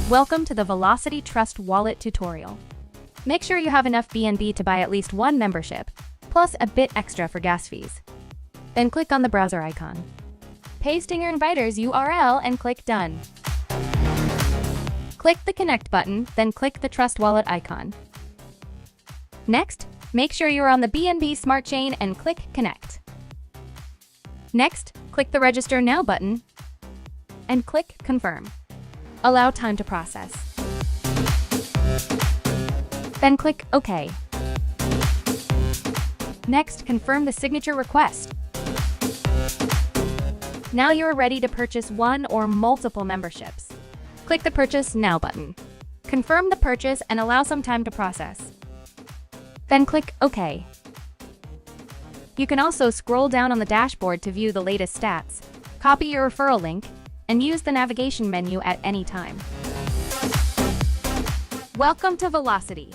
Welcome to the Vilocity Trust Wallet tutorial. Make sure you have enough BNB to buy at least one membership, plus a bit extra for gas fees. Then click on the browser icon. Paste in your inviter's URL and click Done. Click the Connect button, then click the Trust Wallet icon. Next, make sure you are on the BNB Smart Chain and click Connect. Next, click the Register Now button and click Confirm. Allow time to process. Then click OK. Next, confirm the signature request. Now you are ready to purchase one or multiple memberships. Click the Purchase Now button. Confirm the purchase and allow some time to process. Then click OK. You can also scroll down on the dashboard to view the latest stats, copy your referral link, and use the navigation menu at any time. Welcome to Vilocity.